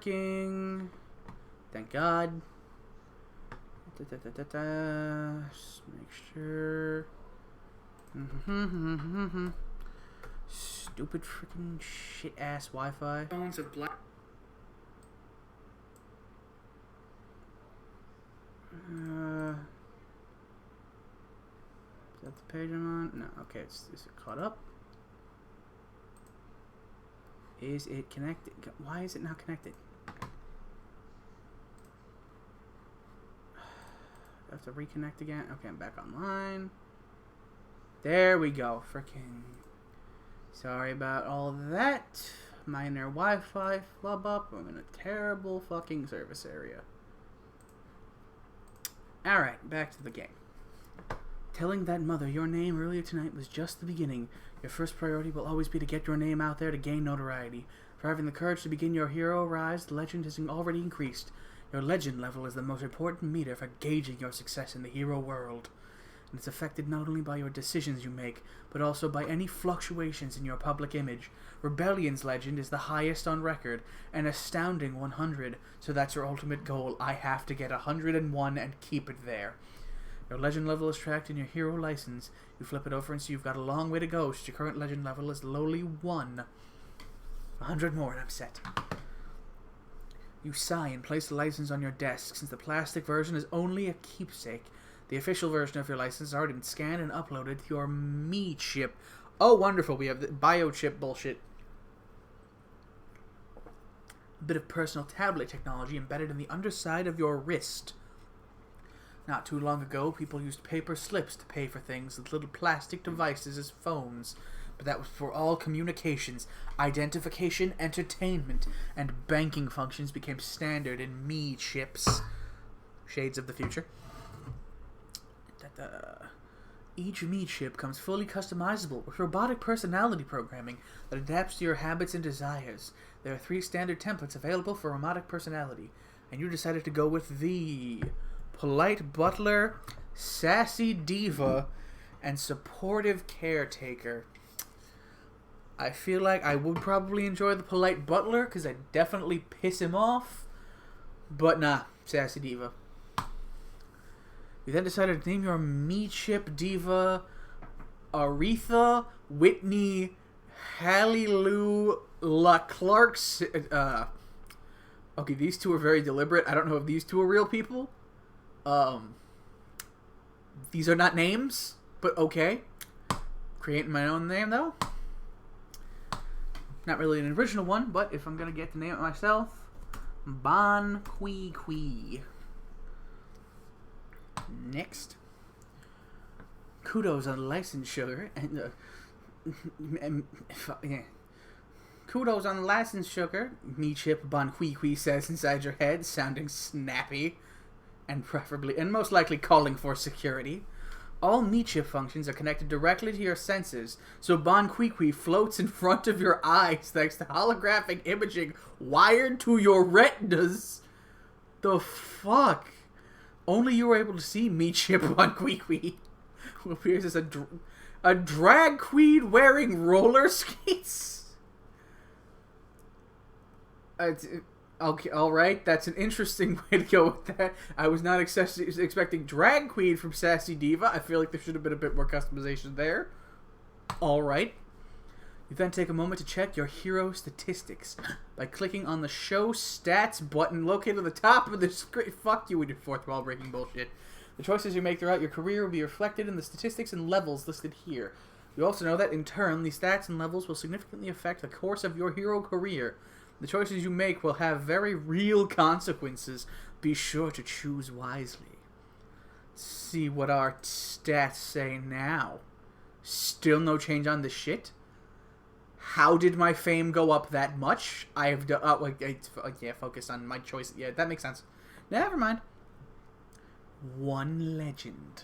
working. Thank God. Just make sure. Stupid freaking shit ass Wi-Fi. Phones of black. Is that the page I'm on? No. Okay. Is it caught up? Is it connected? Why is it not connected? I have to reconnect again. Okay, I'm back online. There we go. Freaking. Sorry about all that. Minor Wi-Fi flub up. I'm in a terrible fucking service area. Alright, back to the game. Telling that mother your name earlier tonight was just the beginning. Your first priority will always be to get your name out there to gain notoriety. For having the courage to begin your hero rise, the legend has already increased. Your legend level is the most important meter for gauging your success in the hero world. And it's affected not only by your decisions you make, but also by any fluctuations in your public image. Rebellion's legend is the highest on record, an astounding 100, so that's your ultimate goal. I have to get 101 and keep it there. Your legend level is tracked in your hero license. You flip it over and see you've got a long way to go, so your current legend level is lowly 1. 100 more and I'm set. You sigh and place the license on your desk, since the plastic version is only a keepsake. The official version of your license has already been scanned and uploaded to your Me chip. Oh, wonderful. We have the biochip bullshit. A bit of personal tablet technology embedded in the underside of your wrist. Not too long ago, people used paper slips to pay for things with little plastic devices as phones. But that was for all communications. Identification, entertainment, and banking functions became standard in Me chips. Shades of the future. Each Me chip comes fully customizable with robotic personality programming that adapts to your habits and desires. There are 3 standard templates available for robotic personality, and you decided to go with the polite butler, sassy diva, and supportive caretaker. I feel like I would probably enjoy the polite butler because I definitely piss him off, but nah, sassy diva. You then decided to name your Me chip diva Aretha Whitney Halliloo LaClark's. Okay, these two are very deliberate. I don't know if these two are real people. These are not names, but okay. Creating my own name though. Not really an original one, but if I'm gonna get to name it myself, Bon Qui Qui. Next. Kudos on license sugar and yeah. Kudos on the license sugar, Me chip Bon Qui Qui says inside your head, sounding snappy and preferably and most likely calling for security. All Me chip functions are connected directly to your senses, so Bon Qui Qui floats in front of your eyes thanks to holographic imaging wired to your retinas. The fuck? Only you were able to see Me chip Bon Qui Qui, who appears as a drag queen wearing roller skates. Okay, alright, that's an interesting way to go with that. I was not expecting drag queen from Sassy Diva. I feel like there should have been a bit more customization there. Alright. You then take a moment to check your hero statistics by clicking on the Show Stats button located at the top of the screen. Fuck you with your fourth wall breaking bullshit. The choices you make throughout your career will be reflected in the statistics and levels listed here. You also know that, in turn, the stats and levels will significantly affect the course of your hero career. The choices you make will have very real consequences. Be sure to choose wisely. Let's see what our stats say now. Still no change on the shit? How did my fame go up that much? I have done... yeah, focus on my choice. Yeah, that makes sense. Never mind. 1 legend.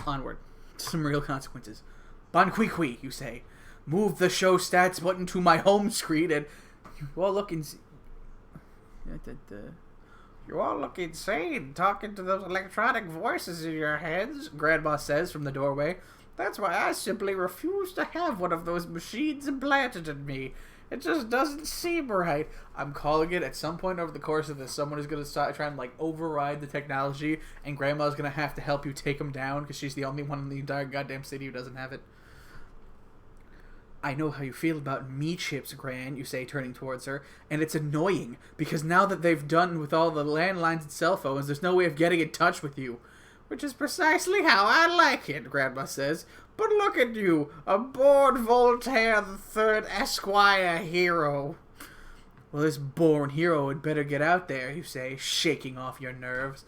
Onward. Some real consequences. Bon Qui Qui, you say. Move the Show Stats button to my home screen and you all look insane. You all look insane talking to those electronic voices in your heads, Grandma says from the doorway. That's why I simply refuse to have one of those machines implanted in me. It just doesn't seem right. I'm calling it. At some point over the course of this, someone is going to try and, like, override the technology, and Grandma's going to have to help you take him down, because she's the only one in the entire goddamn city who doesn't have it. I know how you feel about me chips, Gran, you say, turning towards her, and it's annoying, because now that they've done with all the landlines and cell phones, there's no way of getting in touch with you. Which is precisely how I like it, Grandma says. But look at you, a bored Voltaire III Esquire hero. Well, this born hero had better get out there, you say, shaking off your nerves.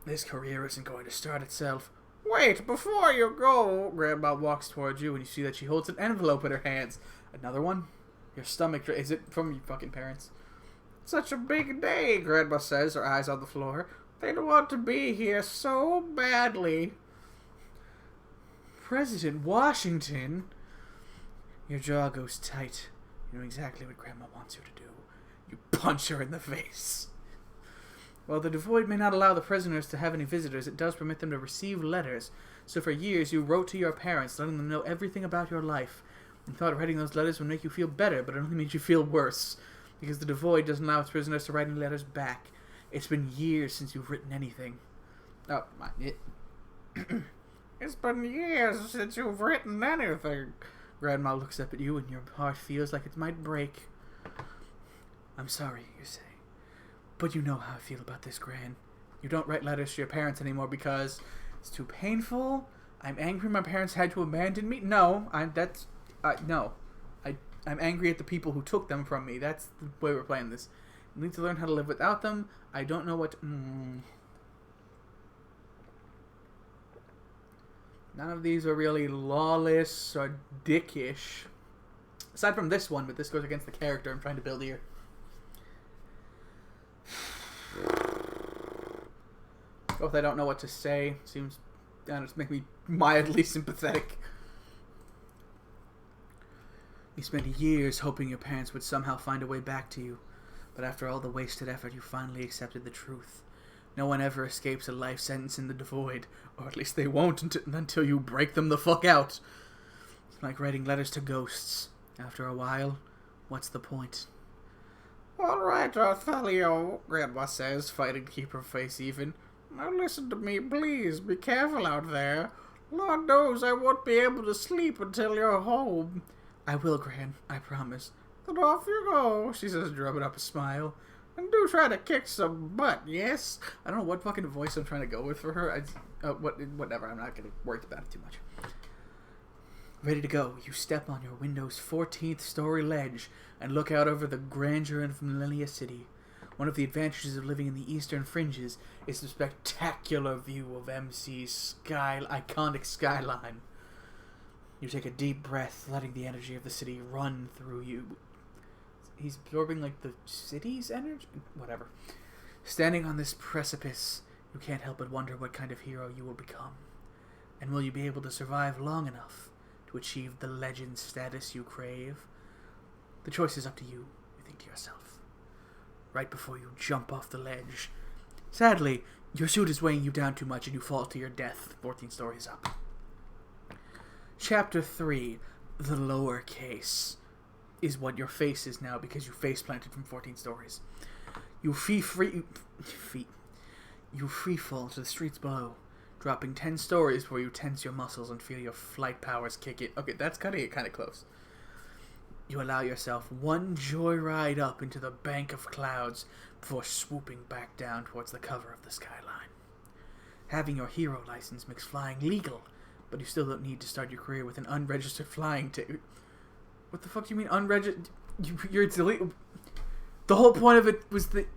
This career isn't going to start itself. Wait, before you go, Grandma walks towards you, and you see that she holds an envelope in her hands. Another one? Your stomach, is it from your fucking parents? Such a big day, Grandma says, her eyes on the floor. They'd want to be here so badly. President Washington? Your jaw goes tight. You know exactly what Grandma wants you to do. You punch her in the face. While the devoid may not allow the prisoners to have any visitors, it does permit them to receive letters. So for years you wrote to your parents, letting them know everything about your life. You thought writing those letters would make you feel better, but it only made you feel worse. Because the devoid doesn't allow its prisoners to write any letters back. It's been years since you've written anything. Oh, It's been years since you've written anything. Grandma looks up at you and your heart feels like it might break. I'm sorry, you say. But you know how I feel about this, Gran. You don't write letters to your parents anymore because it's too painful. I'm angry my parents had to abandon me. No, I'm angry at the people who took them from me. That's the way we're playing this. You need to learn how to live without them. I don't know what... None of these are really lawless or dickish. Aside from this one, but this goes against the character I'm trying to build here. Both I don't know what to say. Seems... just make me mildly sympathetic. You spent years hoping your parents would somehow find a way back to you. But after all the wasted effort, you finally accepted the truth. No one ever escapes a life sentence in the devoid. Or at least they won't until you break them the fuck out. It's like writing letters to ghosts. After a while, what's the point? All right, Othelio, Grandma says, fighting to keep her face even. Now listen to me, please. Be careful out there. Lord knows I won't be able to sleep until you're home. I will, Gran. I promise. Then off you go, she says, drumming up a smile. And do try to kick some butt, yes? I don't know what fucking voice I'm trying to go with for her. Whatever, I'm not going to worry about it too much. Ready to go, you step on your window's 14th story ledge and look out over the grandeur of Millennia City. One of the advantages of living in the eastern fringes is the spectacular view of MC's iconic skyline. You take a deep breath, letting the energy of the city run through you. He's absorbing, like, the city's energy? Whatever. Standing on this precipice, you can't help but wonder what kind of hero you will become. And will you be able to survive long enough to achieve the legend status you crave? The choice is up to you think to yourself. Right before you jump off the ledge. Sadly, your suit is weighing you down too much and you fall to your death 14 stories up. Chapter 3, The Lower Case, is what your face is now because you face planted from 14 stories. You free fall to the streets below, dropping 10 stories where you tense your muscles and feel your flight powers kick in. Okay, that's kind of close. You allow yourself one joyride up into the bank of clouds before swooping back down towards the cover of the skyline. Having your hero license makes flying legal, but you still don't need to start your career with an unregistered flying ticket. What the fuck do you mean unregistered? It's illegal. The whole point of it was it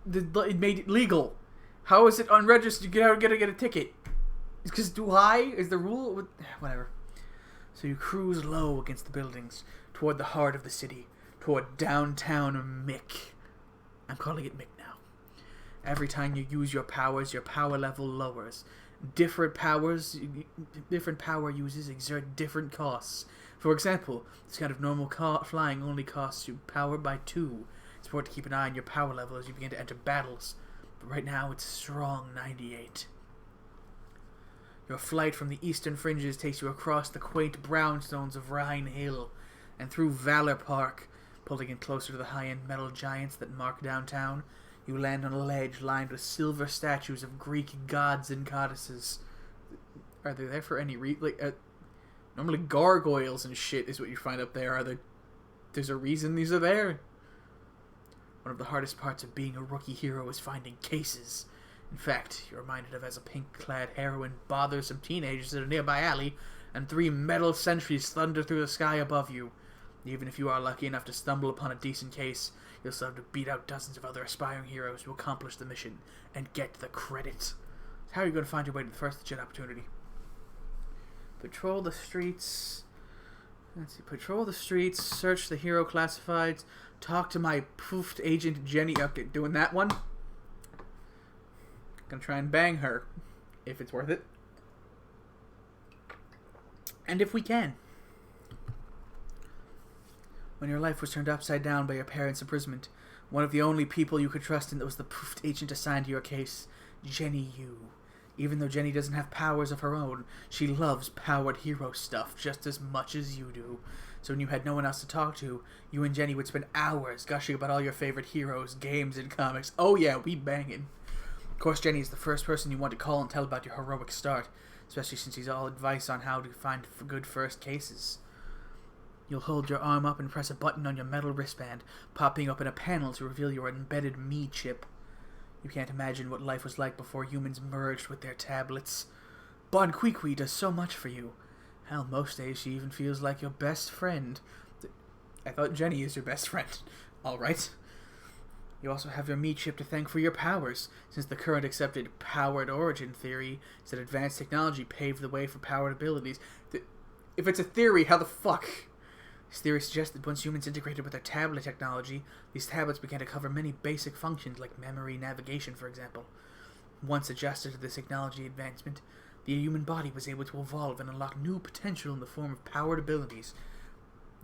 made it legal. How is it unregistered? You gotta get a ticket. It's because too high is the rule. Whatever. So you cruise low against the buildings toward the heart of the city, toward downtown Mick. I'm calling it Mick now. Every time you use your powers, your power level lowers. Different power uses exert different costs. For example, this kind of normal flying only costs you power by 2. It's important to keep an eye on your power level as you begin to enter battles. But right now, it's a strong 98. Your flight from the eastern fringes takes you across the quaint brownstones of Rhine Hill and through Valor Park, Pulling in closer to the high-end metal giants that mark downtown, you land on a ledge lined with silver statues of Greek gods and goddesses. Are they there for any normally gargoyles and shit is what you find up there. There's a reason these are there. One of the hardest parts of being a rookie hero is finding cases. In fact, you're reminded of as a pink-clad heroine bothers some teenagers in a nearby alley, and 3 metal sentries thunder through the sky above you. Even if you are lucky enough to stumble upon a decent case, you'll still have to beat out dozens of other aspiring heroes to accomplish the mission and get the credit. How are you going to find your way to the first legit opportunity? Patrol the streets. Let's see. Patrol the streets. Search the hero classifieds. Talk to my poofed agent Jenny. Okay, doing that one. Gonna try and bang her, if it's worth it. And if we can. When your life was turned upside down by your parents' imprisonment, one of the only people you could trust in that was the poofed agent assigned to your case, Jenny Yu. Even though Jenny doesn't have powers of her own, she loves powered hero stuff just as much as you do. So when you had no one else to talk to, you and Jenny would spend hours gushing about all your favorite heroes, games, and comics. Oh yeah, we bangin'. Of course, Jenny is the first person you want to call and tell about your heroic start, especially since she's all advice on how to find good first cases. You'll hold your arm up and press a button on your metal wristband, popping up in a panel to reveal your embedded me chip. You can't imagine what life was like before humans merged with their tablets. Bon Qui does so much for you. Hell, most days she even feels like your best friend. I thought Jenny is your best friend. Alright. You also have your me chip to thank for your powers, since the current accepted powered origin theory is that advanced technology paved the way for powered abilities. If it's a theory, how the fuck? This theory suggests that once humans integrated with their tablet technology, these tablets began to cover many basic functions like memory, navigation, for example. Once adjusted to this technology advancement, the human body was able to evolve and unlock new potential in the form of powered abilities.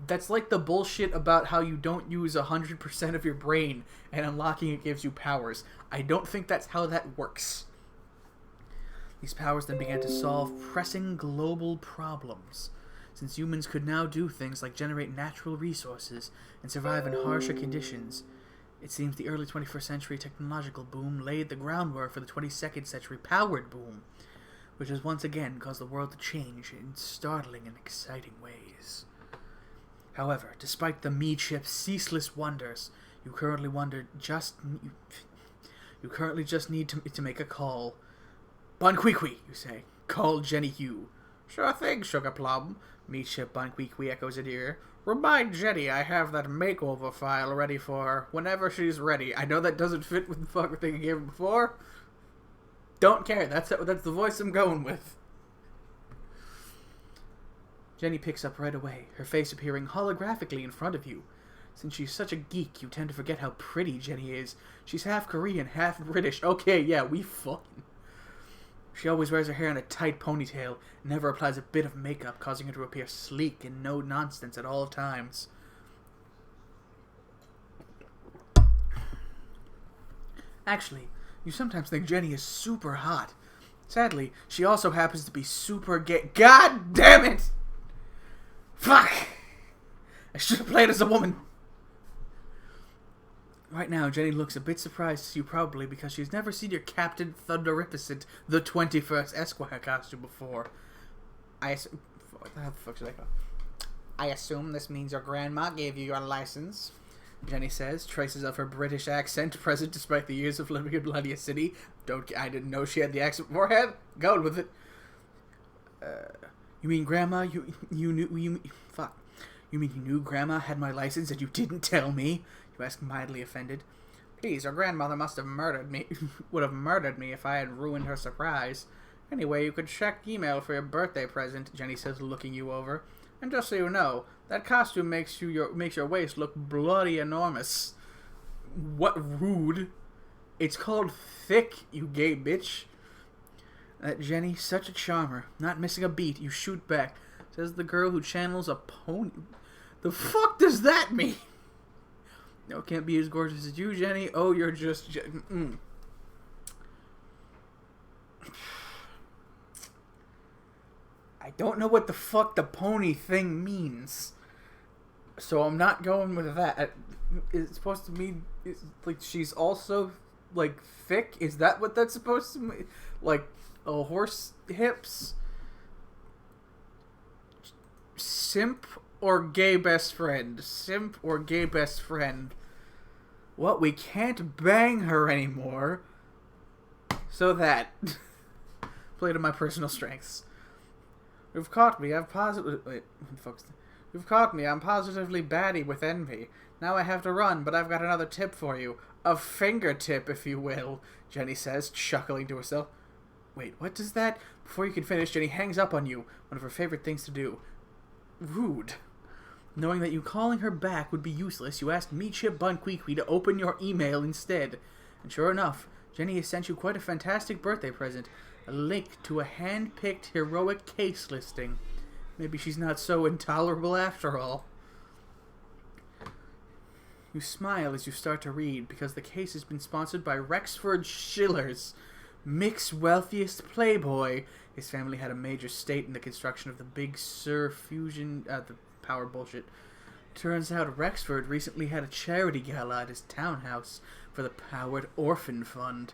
That's like the bullshit about how you don't use 100% of your brain and unlocking it gives you powers. I don't think that's how that works. These powers then began to solve pressing global problems. Since humans could now do things like generate natural resources and survive in harsher conditions, it seems the early 21st century technological boom laid the groundwork for the 22nd century powered boom, which has once again caused the world to change in startling and exciting ways. However, despite the me chip's ceaseless wonders, you currently just need to make a call. Bon Qui, you say. Call Jenny Yu. Sure thing, Sugar Plum. Me chip Bon Qui echoes in ear. Remind Jenny I have that makeover file ready for her whenever she's ready. I know that doesn't fit with the fucking thing I gave her before. Don't care. That's the voice I'm going with. Jenny picks up right away, her face appearing holographically in front of you. Since she's such a geek, you tend to forget how pretty Jenny is. She's half Korean, half British. Okay, yeah, we fucking... She always wears her hair in a tight ponytail, and never applies a bit of makeup, causing her to appear sleek and no nonsense at all times. Actually, you sometimes think Jenny is super hot. Sadly, she also happens to be super gay. God damn it! Fuck! I should have played as a woman. Right now, Jenny looks a bit surprised to you, probably because she's never seen your Captain Thunderificent, the 21st Esquire costume before. What the hell the fuck should I call? I assume this means your grandma gave you your license, Jenny says, traces of her British accent present despite the years of living in Millennia City. I didn't know she had the accent beforehand. Going with it. You mean Grandma? You mean you knew Grandma had my license and you didn't tell me? You ask, mildly offended. Please, your grandmother must have murdered me. Would have murdered me if I had ruined her surprise. Anyway, you could check email for your birthday present, Jenny says, looking you over. And just so you know, that costume makes your waist look bloody enormous. What rude. It's called thick, you gay bitch. Jenny, such a charmer. Not missing a beat, you shoot back. Says the girl who channels a pony. The fuck does that mean? No, can't be as gorgeous as you, Jenny. Oh, you're just... I don't know what the fuck the pony thing means. So I'm not going with that. It's supposed to mean like she's also like thick. Is that what that's supposed to mean? Like horse hips? Simp or gay best friend? Simp or gay best friend? What? We can't bang her anymore. So that play to my personal strengths. You've caught me. I've positive. Wait, folks. You've caught me. I'm positively batty with envy. Now I have to run, but I've got another tip for you. A fingertip, if you will, Jenny says, chuckling to herself. Wait, what does that? Before you can finish, Jenny hangs up on you. One of her favorite things to do. Rude. Knowing that you calling her back would be useless, you asked me, Chip Bunqueequee, to open your email instead. And sure enough, Jenny has sent you quite a fantastic birthday present. A link to a hand-picked heroic case listing. Maybe she's not so intolerable after all. You smile as you start to read, because the case has been sponsored by Rexford Schillers, Mick's wealthiest playboy. His family had a major stake in the construction of the Big Sur fusion, the power bullshit. Turns out Rexford recently had a charity gala at his townhouse for the Powered Orphan Fund.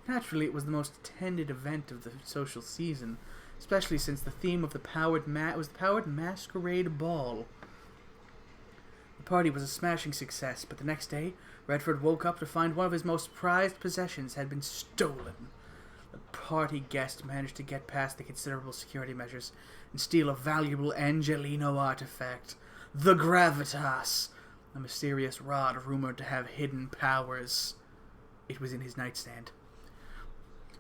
Naturally, it was the most attended event of the social season, especially since the theme of the Powered Masquerade Ball. The party was a smashing success, but the next day, Redford woke up to find one of his most prized possessions had been stolen. The party guest managed to get past the considerable security measures and steal a valuable Angelino artifact, the Gravitas, a mysterious rod rumored to have hidden powers. It was in his nightstand.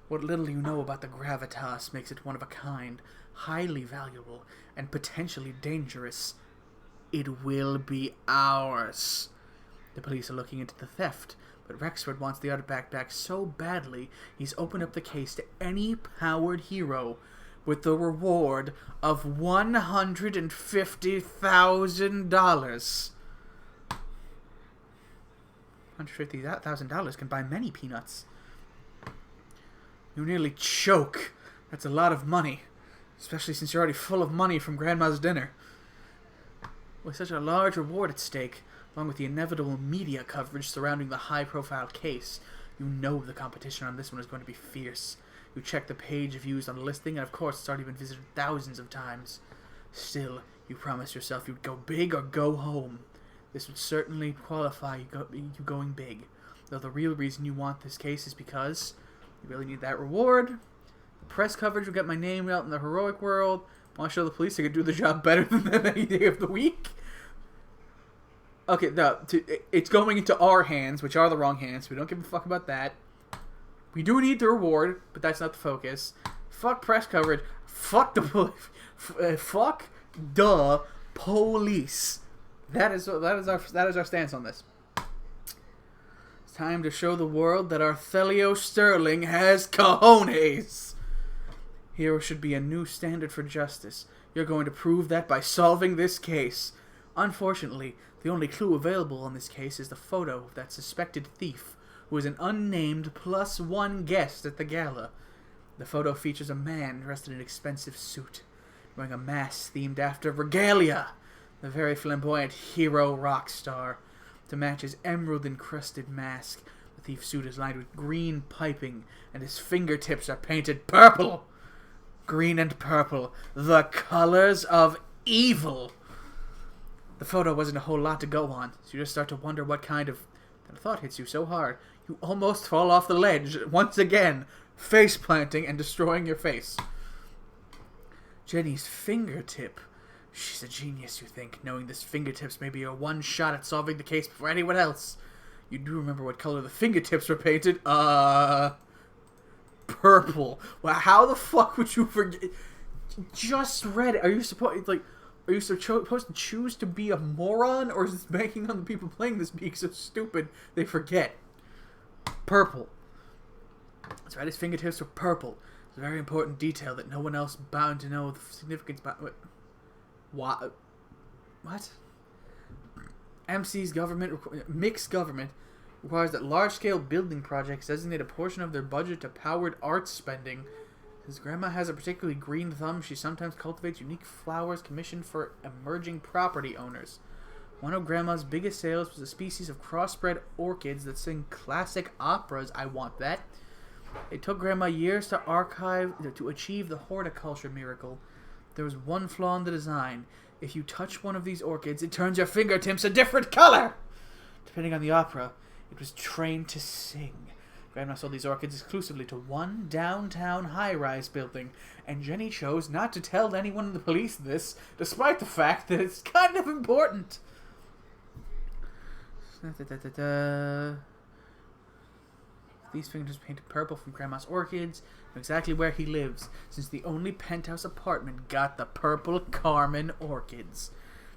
What little you know about the Gravitas makes it one of a kind, highly valuable, and potentially dangerous. It will be ours. The police are looking into the theft, but Rexford wants the artifact back so badly he's opened up the case to any powered hero with the reward of $150,000. $150,000 can buy many peanuts. You nearly choke. That's a lot of money. Especially since you're already full of money from Grandma's dinner. With such a large reward at stake, along with the inevitable media coverage surrounding the high-profile case, you know the competition on this one is going to be fierce. You check the page views on the listing, and of course it's already been visited thousands of times. Still, you promised yourself you'd go big or go home. This would certainly qualify you going big. Though the real reason you want this case is because you really need that reward. The press coverage will get my name out in the heroic world. I want to show the police I can do the job better than them any day of the week. Okay, it's going into our hands, which are the wrong hands. We don't give a fuck about that. We do need the reward, but that's not the focus. Fuck press coverage. Fuck the police. Fuck the police. That is our stance on this. It's time to show the world that Arthelio Sterling has cojones. Here should be a new standard for justice. You're going to prove that by solving this case. Unfortunately, the only clue available on this case is the photo of that suspected thief, who is an unnamed +1 guest at the gala. The photo features a man dressed in an expensive suit, wearing a mask themed after Regalia, the very flamboyant hero rock star. To match his emerald-encrusted mask, the thief's suit is lined with green piping, and his fingertips are painted purple. Green and purple, the colors of evil. The photo wasn't a whole lot to go on, so you just start to wonder what kind of... That thought hits you so hard, you almost fall off the ledge, once again, face planting and destroying your face. Jenny's fingertip. She's a genius, you think, knowing this fingertips may be a one shot at solving the case before anyone else. You do remember what color the fingertips were painted? Purple. Well, how the fuck would you forget? Just read it. Are you supposed to choose to be a moron, or is this banking on the people playing this being so stupid they forget? Purple. That's right, his fingertips were purple. It's a very important detail that no one else bound to know the significance about. What? Mick's government requires that large-scale building projects designate a portion of their budget to powered arts spending. Since Grandma has a particularly green thumb, she sometimes cultivates unique flowers commissioned for emerging property owners. One of Grandma's biggest sales was a species of crossbred orchids that sing classic operas. I want that. It took Grandma years to achieve the horticulture miracle. There was one flaw in the design. If you touch one of these orchids, it turns your fingertips a different color. Depending on the opera, it was trained to sing. Grandma sold these orchids exclusively to one downtown high-rise building, and Jenny chose not to tell anyone in the police this, despite the fact that it's kind of important. These fingertips painted purple from Grandma's orchids, know exactly where he lives, since the only penthouse apartment got the purple Carmen orchids.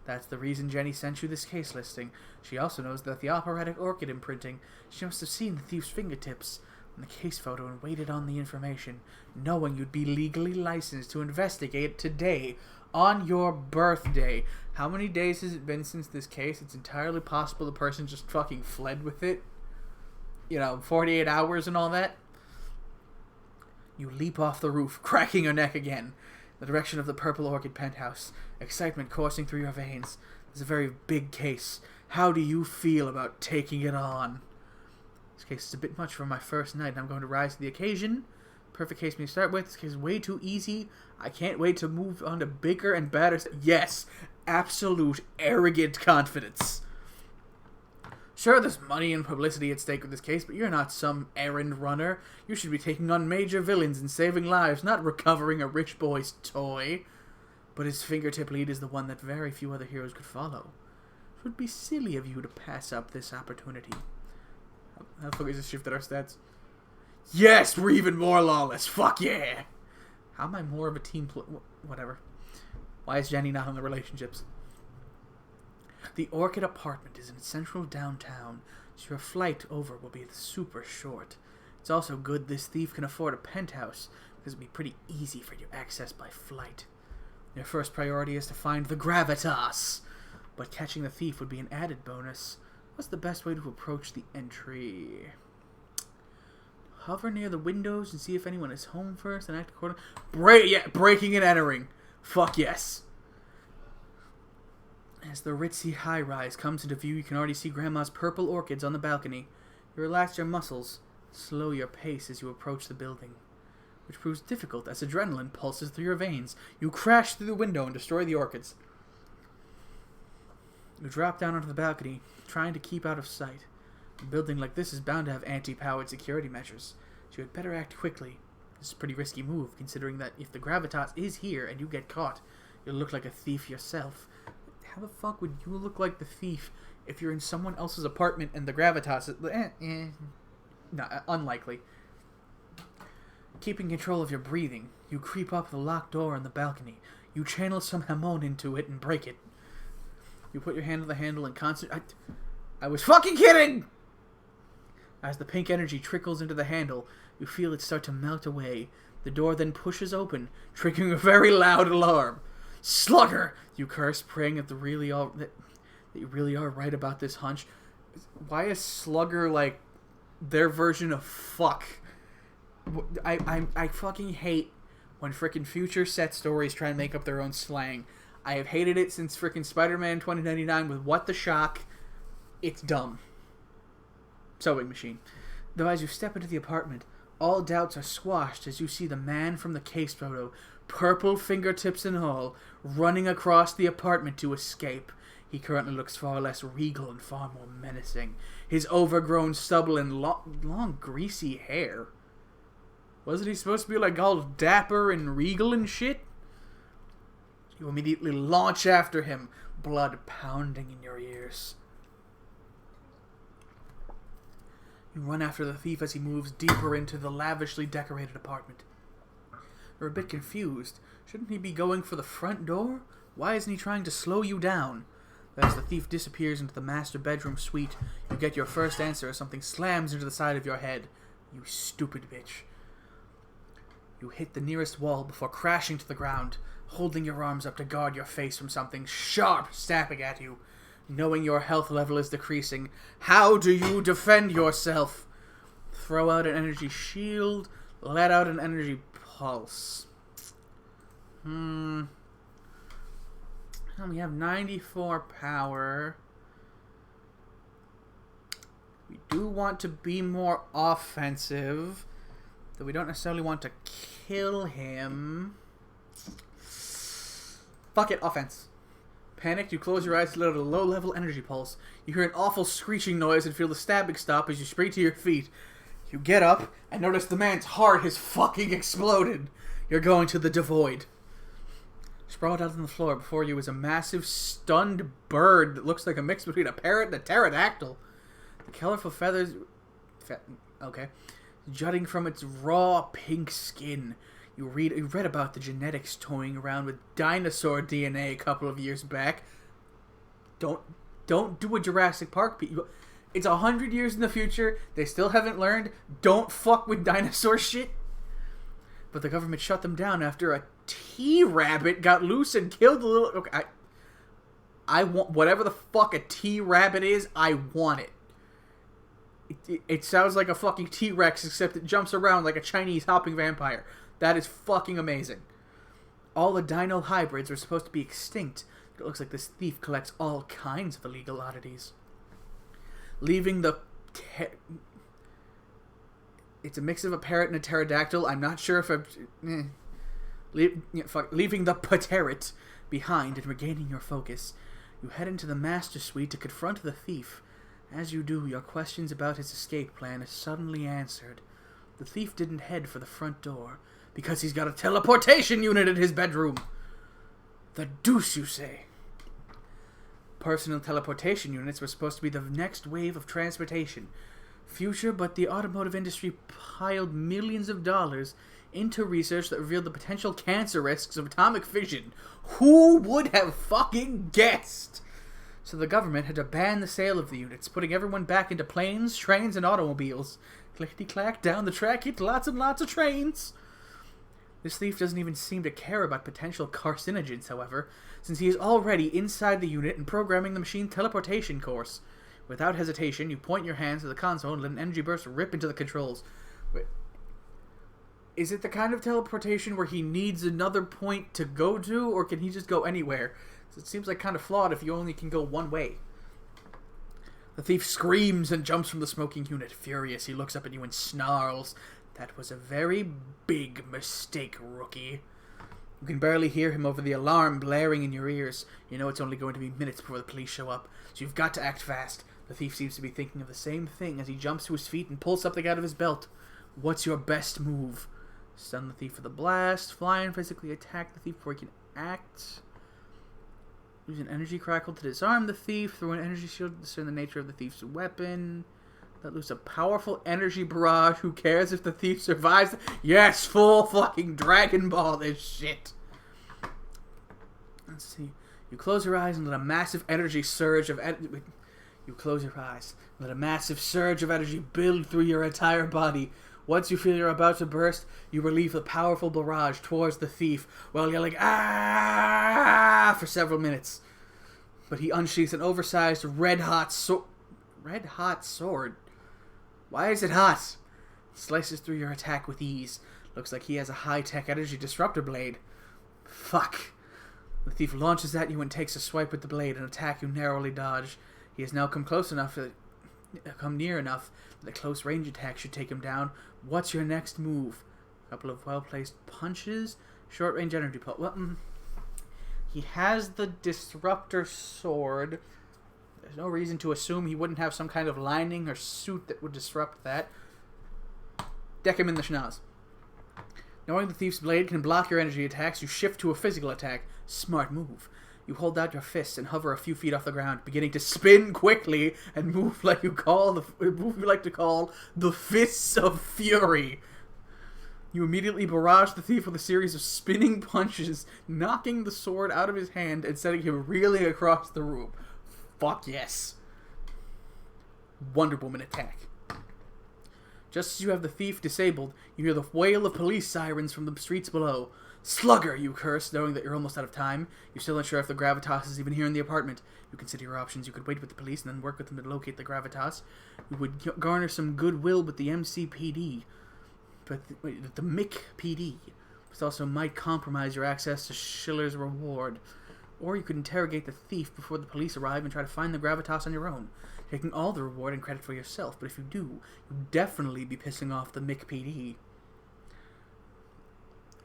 That's the reason Jenny sent you this case listing. She also knows that the operatic orchid imprinting. She must have seen the thief's fingertips on the case photo and waited on the information, knowing you'd be legally licensed to investigate today, on your birthday. How many days has it been since this case? It's entirely possible the person just fucking fled with it. 48 hours and all that. You leap off the roof, cracking your neck again, in the direction of the purple orchid penthouse, excitement coursing through your veins. It's a very big case. How do you feel about taking it on? This case is a bit much for my first night, and I'm going to rise to the occasion. Perfect case for me to start with. This case is way too easy. I can't wait to move on to bigger and better. Yes, absolute arrogant confidence. Sure, there's money and publicity at stake with this case, but you're not some errand runner. You should be taking on major villains and saving lives, not recovering a rich boy's toy. But his fingertip lead is the one that very few other heroes could follow. It would be silly of you to pass up this opportunity. How the fuck is this shifted our stats? Yes, we're even more lawless. Fuck yeah. How am I more of a team whatever. Why is Jenny not on the relationships? The Orchid apartment is in central downtown, so your flight over will be super short. It's also good this thief can afford a penthouse, because it'll be pretty easy for you to access by flight. Your first priority is to find the gravitas, but catching the thief would be an added bonus. What's the best way to approach the entry? Hover near the windows and see if anyone is home first and act accordingly. Breaking and entering. Fuck yes. As the ritzy high-rise comes into view, you can already see Grandma's purple orchids on the balcony. You relax your muscles, slow your pace as you approach the building, which proves difficult as adrenaline pulses through your veins. You crash through the window and destroy the orchids. You drop down onto the balcony, trying to keep out of sight. A building like this is bound to have anti-powered security measures, so you had better act quickly. This is a pretty risky move, considering that if the gravitas is here and you get caught, you'll look like a thief yourself. How the fuck would you look like the thief if you're in someone else's apartment and the gravitas is... No, unlikely. Keeping control of your breathing, you creep up the locked door on the balcony. You channel some hamon into it and break it. You put your hand on the handle and concentrate... I was fucking kidding! As the pink energy trickles into the handle, you feel it start to melt away. The door then pushes open, triggering a very loud alarm. Slugger! You curse, praying that you really are right about this hunch. Why is Slugger like their version of fuck? I fucking hate when frickin' future set stories try and make up their own slang. I have hated it since frickin' Spider-Man 2099 with What the Shock. It's dumb. Sewing machine. Though as you step into the apartment, all doubts are squashed as you see the man from the case photo, purple fingertips and all, running across the apartment to escape. He currently looks far less regal and far more menacing. His overgrown stubble and long greasy hair. Wasn't he supposed to be like all dapper and regal and shit? You immediately launch after him, blood pounding in your ears. You run after the thief as he moves deeper into the lavishly decorated apartment. You're a bit confused. Shouldn't he be going for the front door? Why isn't he trying to slow you down? As the thief disappears into the master bedroom suite, you get your first answer as something slams into the side of your head. You stupid bitch. You hit the nearest wall before crashing to the ground, holding your arms up to guard your face from something sharp snapping at you. Knowing your health level is decreasing, how do you defend yourself? Throw out an energy shield, let out an energy pulse. We have 94 power. want to be more offensive, though we don't necessarily want to kill him. Fuck it, offense. Panicked, you close your eyes to let out a low-level energy pulse. You hear an awful screeching noise and feel the stabbing stop as you spring to your feet. You get up and notice the man's heart has fucking exploded. You're going to the devoid. Sprawled out on the floor before you is a massive, stunned bird that looks like a mix between a parrot and a pterodactyl. The colorful feathers... jutting from its raw pink skin. You read about the genetics toying around with dinosaur DNA a couple of years back. Don't do a Jurassic Park. It's 100 years in the future. They still haven't learned. Don't fuck with dinosaur shit. But the government shut them down after a T-rabbit got loose and killed the little... Okay, I want... Whatever the fuck a T-rabbit is, I want it. It sounds like a fucking T-Rex, except it jumps around like a Chinese hopping vampire. That is fucking amazing. All the dino hybrids are supposed to be extinct. It looks like this thief collects all kinds of illegal oddities. Leaving the... It's a mix of a parrot and a pterodactyl. I'm not sure if I'm... Leaving the pterit behind and regaining your focus, you head into the master suite to confront the thief. As you do, your questions about his escape plan are suddenly answered. The thief didn't head for the front door, because he's got a teleportation unit in his bedroom. The deuce, you say? Personal teleportation units were supposed to be the next wave of transportation. Future, but the automotive industry piled millions of dollars into research that revealed the potential cancer risks of atomic fission. Who would have fucking guessed? So the government had to ban the sale of the units, putting everyone back into planes, trains, and automobiles. Clickety-clack, down the track, hit lots and lots of trains. This thief doesn't even seem to care about potential carcinogens, however, since he is already inside the unit and programming the machine teleportation course. Without hesitation, you point your hands to the console and let an energy burst rip into the controls. Wait, is it the kind of teleportation where he needs another point to go to, or can he just go anywhere? It seems like kind of flawed if you only can go one way. The thief screams and jumps from the smoking unit. Furious, he looks up at you and snarls. That was a very big mistake, rookie. You can barely hear him over the alarm blaring in your ears. You know it's only going to be minutes before the police show up, so you've got to act fast. The thief seems to be thinking of the same thing as he jumps to his feet and pulls something out of his belt. What's your best move? Stun the thief with a blast. Fly and physically attack the thief before he can act. Use an energy crackle to disarm the thief. Throw an energy shield to discern the nature of the thief's weapon. Let loose a powerful energy barrage. Who cares if the thief survives? Yes, full fucking Dragon Ball this shit. Let's see. You close your eyes and let a massive energy surge of... You close your eyes. Let a massive surge of energy build through your entire body. Once you feel you're about to burst, you relieve the powerful barrage towards the thief while yelling, "Ah!" for several minutes. But he unsheaths an oversized red-hot sword. Red-hot sword? Why is it hot? Slices through your attack with ease. Looks like he has a high-tech energy disruptor blade. Fuck. The thief launches at you and takes a swipe with the blade, an attack you narrowly dodge. He has now come near enough that a close range attack should take him down. What's your next move? A couple of well-placed punches. Short range energy pulse. Well, he has the disruptor sword. There's no reason to assume he wouldn't have some kind of lining or suit that would disrupt that. Deck him in the schnoz. Knowing the thief's blade can block your energy attacks, you shift to a physical attack. Smart move. You hold out your fists and hover a few feet off the ground, beginning to spin quickly and move like you like to call the fists of fury. You immediately barrage the thief with a series of spinning punches, knocking the sword out of his hand and sending him reeling across the room. Fuck yes. Wonder Woman attack. Just as you have the thief disabled, you hear the wail of police sirens from the streets below. Slugger, you curse, knowing that you're almost out of time. You're still unsure if the Gravitas is even here in the apartment. You consider your options. You could wait with the police and then work with them to locate the Gravitas. You would garner some goodwill with the MCPD. But the MIC-PD. This also might compromise your access to Schiller's reward. Or you could interrogate the thief before the police arrive and try to find the Gravitas on your own. taking all the reward and credit for yourself, but if you do, you'll definitely be pissing off the McPD.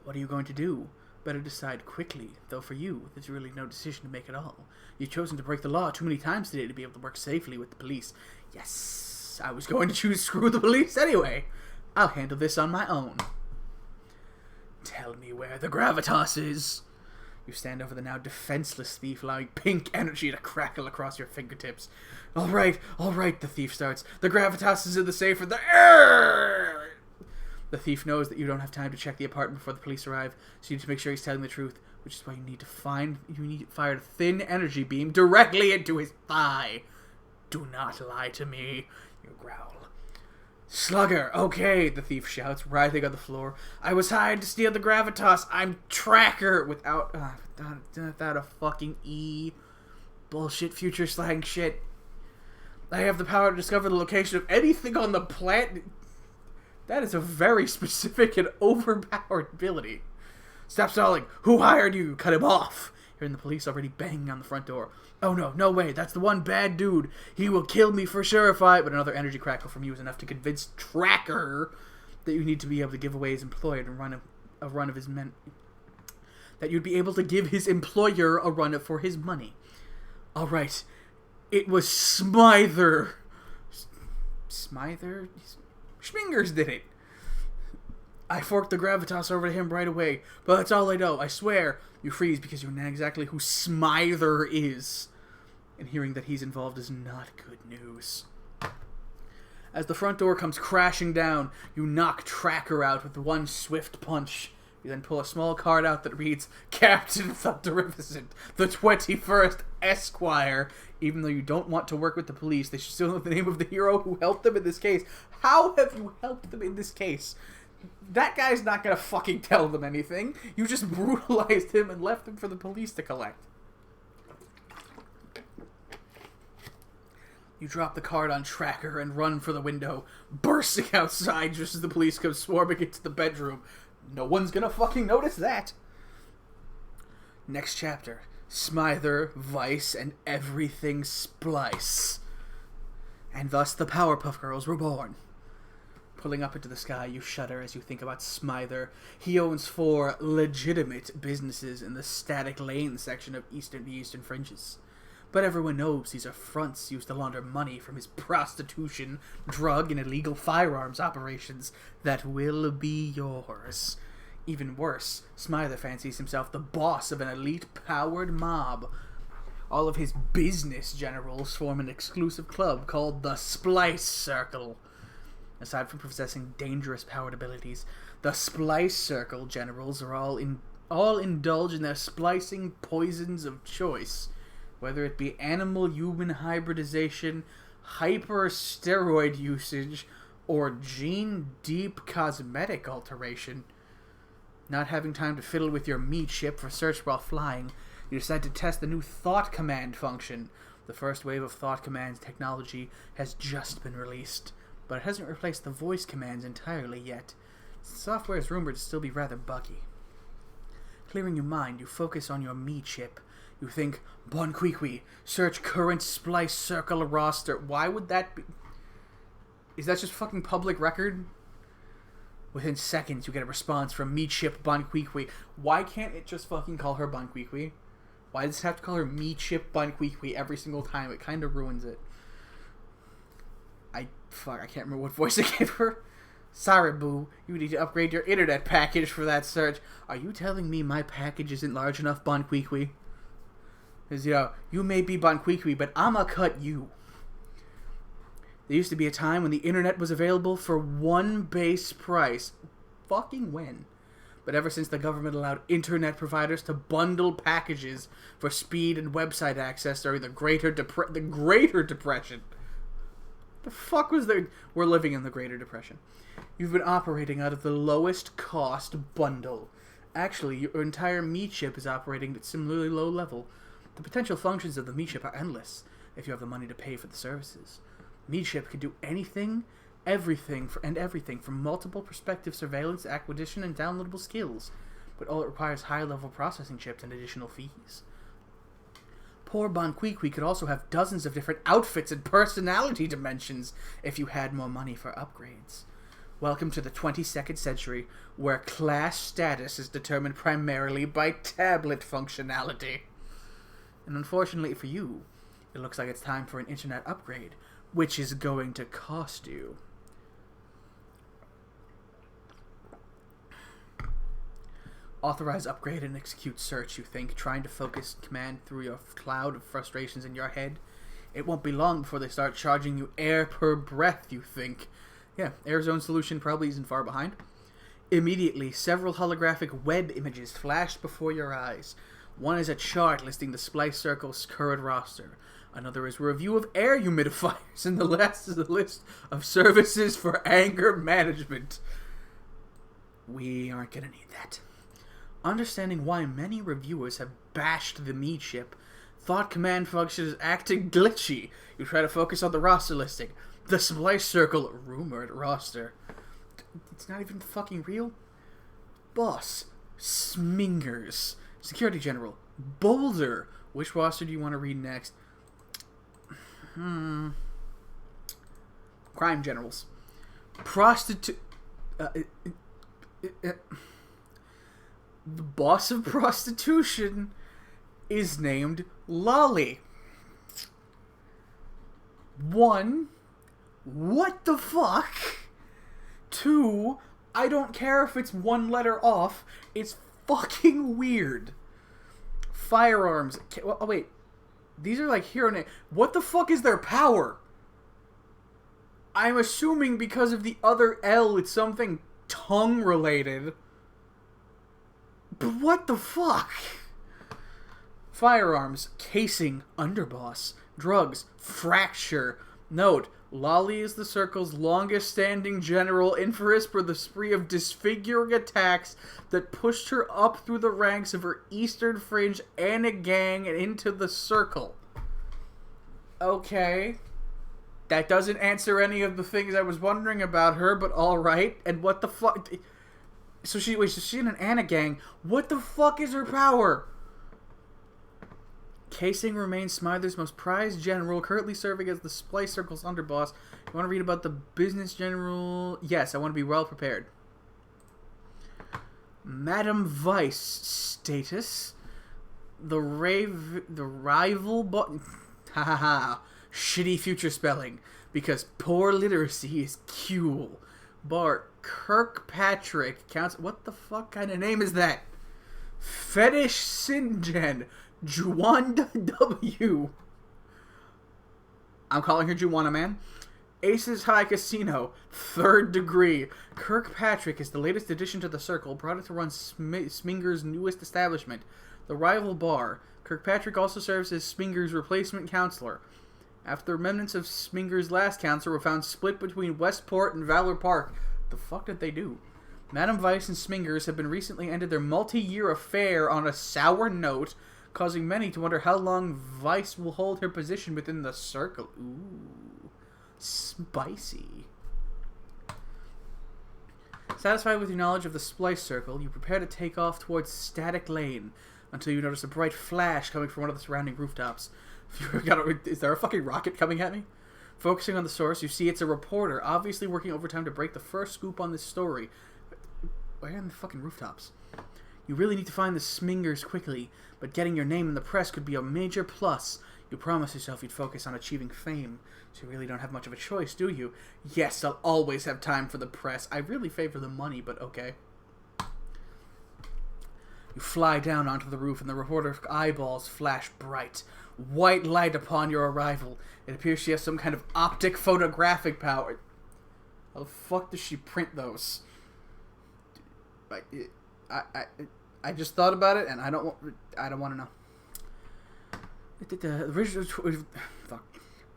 What are you going to do? Better decide quickly, though for you, there's really no decision to make at all. You've chosen to break the law too many times today to be able to work safely with the police. Yes, I was going to choose screw the police anyway. I'll handle this on my own. Tell me where the gravitas is. You stand over the now defenseless thief, allowing pink energy to crackle across your fingertips. All right, the thief starts. The gravitas is in the safe for the... The thief knows that you don't have time to check the apartment before the police arrive, so you need to make sure he's telling the truth, which is why you need to fire a thin energy beam directly into his thigh. Do not lie to me, you growl. Slugger, okay, the thief shouts, writhing on the floor. I was hired to steal the gravitas. I'm Tracker without a fucking E. Bullshit future slang shit. I have the power to discover the location of anything on the planet. That is a very specific and overpowered ability. Stop stalling. Who hired you? Cut him off. Hearing the police already banging on the front door. Oh no way. That's the one bad dude. He will kill me for sure if I... But another energy crackle from you is enough to convince Tracker that you need to be able to give away his employer and run a run of his men... That you'd be able to give his employer a run for his money. Alright. It was Smither. Smither? Schmingers did it. I forked the gravitas over to him right away, but that's all I know, I swear. You freeze because you know exactly who Smither is. And hearing that he's involved is not good news. As the front door comes crashing down, you knock Tracker out with one swift punch. You then pull a small card out that reads, Captain Thunderrificent, the 21st Esquire. Even though you don't want to work with the police, they should still know the name of the hero who helped them in this case. How have you helped them in this case? That guy's not gonna fucking tell them anything. You just brutalized him and left him for the police to collect. You drop the card on Tracker and run for the window, bursting outside just as the police come swarming into the bedroom. No one's gonna fucking notice that. Next chapter. Smither, Vice, and everything Splice. And thus the Powerpuff Girls were born. Pulling up into the sky, you shudder as you think about Smither. He owns 4 legitimate businesses in the Static Lane section of the Eastern Fringes. But everyone knows these are fronts used to launder money from his prostitution, drug, and illegal firearms operations that will be yours. Even worse, Smither fancies himself the boss of an elite-powered mob. All of his business generals form an exclusive club called the Splice Circle. Aside from possessing dangerous powered abilities, the Splice Circle generals are all indulge in their splicing poisons of choice, whether it be animal-human hybridization, hyper-steroid usage, or gene-deep cosmetic alteration. Not having time to fiddle with your meat ship for search while flying, you decide to test the new Thought Command function. The first wave of Thought Command technology has just been released, but it hasn't replaced the voice commands entirely yet. The software is rumored to still be rather buggy. Clearing your mind, you focus on your me chip. You think, Bon Kwee, search current Splice Circle roster. Why would that be? Is that just fucking public record? Within seconds, you get a response from me chip Bon Kwee. Why can't it just fucking call her Bon Kwee? Why does it have to call her me chip Bon Kwee every single time? It kind of ruins it. I can't remember what voice I gave her. Sorry, boo. You need to upgrade your internet package for that search. Are you telling me my package isn't large enough, Bon Kwee? Because, you may be Bon Kwee, but I'ma cut you. There used to be a time when the internet was available for one base price. Fucking when? But ever since the government allowed internet providers to bundle packages for speed and website access during the Greater Depression. The fuck was there? We're living in the Greater Depression. You've been operating out of the lowest cost bundle. Actually, your entire me chip is operating at similarly low level. The potential functions of the me chip are endless if you have the money to pay for the services. Me chip can do anything, everything from multiple perspective surveillance, acquisition, and downloadable skills. But all it requires high-level processing chips and additional fees. poor Bonquiqui could also have dozens of different outfits and personality dimensions if you had more money for upgrades. Welcome to the 22nd century, where class status is determined primarily by tablet functionality. And unfortunately for you, it looks like it's time for an internet upgrade, which is going to cost you. Authorize upgrade and execute search, you think, trying to focus command through your cloud of frustrations in your head. It won't be long before they start charging you air per breath, you think. Yeah, Airzone solution probably isn't far behind. Immediately, several holographic web images flashed before your eyes. One is a chart listing the Splice Circle's current roster. Another is a review of air humidifiers, and the last is a list of services for anger management. We aren't gonna need that. Understanding why many reviewers have bashed the Me chip, thought command function is acting glitchy. You try to focus on the roster listing. The Splice Circle rumored roster. It's not even fucking real. Boss. Smingers. Security General. Boulder. Which roster do you want to read next? Crime Generals. Prostitute. The boss of prostitution is named Lolly. 1. What the fuck? 2. I don't care if it's one letter off. It's fucking weird. Firearms. Oh, wait. These are like hero names. What the fuck is their power? I'm assuming because of the other L, it's something tongue related. But what the fuck? Firearms. Casing. Underboss. Drugs. Fracture. Note. Lolly is the Circle's longest-standing general, infamous for the spree of disfiguring attacks that pushed her up through the ranks of her Eastern Fringe Anna gang and into the Circle. Okay. That doesn't answer any of the things I was wondering about her, but alright. And what the fuck? So she's in an Anna gang. What the fuck is her power? Casing remains Smither's most prized general, currently serving as the Splice Circle's underboss. You want to read about the business general? Yes, I want to be well prepared. Madam Vice status. The rival ha ha ha. Shitty future spelling. Because poor literacy is cool. Bart Kirkpatrick counts. What the fuck kind of name is that? Fetish Sinjen. Juwanda W. I'm calling her Juwana, man. Aces High Casino, 3rd degree. Kirkpatrick is the latest addition to the Circle, brought it to run Sminger's newest establishment, the Rival Bar. Kirkpatrick also serves as Sminger's replacement counselor. After the remnants of Sminger's last counselor were found split between Westport and Valor Park. The fuck did they do? Madam Vice and Smingers have been recently ended their multi-year affair on a sour note, causing many to wonder how long Vice will hold her position within the Circle. Ooh. Spicy. Satisfied with your knowledge of the Splice Circle, you prepare to take off towards Static Lane until you notice a bright flash coming from one of the surrounding rooftops. Is there a fucking rocket coming at me? Focusing on the source, you see it's a reporter, obviously working overtime to break the first scoop on this story. Where are the fucking rooftops? You really need to find the Smingers quickly, but getting your name in the press could be a major plus. You promised yourself you'd focus on achieving fame, so you really don't have much of a choice, do you? Yes, I'll always have time for the press. I really favor the money, but okay. You fly down onto the roof, and the reporter's eyeballs flash bright. White light upon your arrival. It appears she has some kind of optic photographic power. How the fuck does she print those? I just thought about it, and I don't want to know.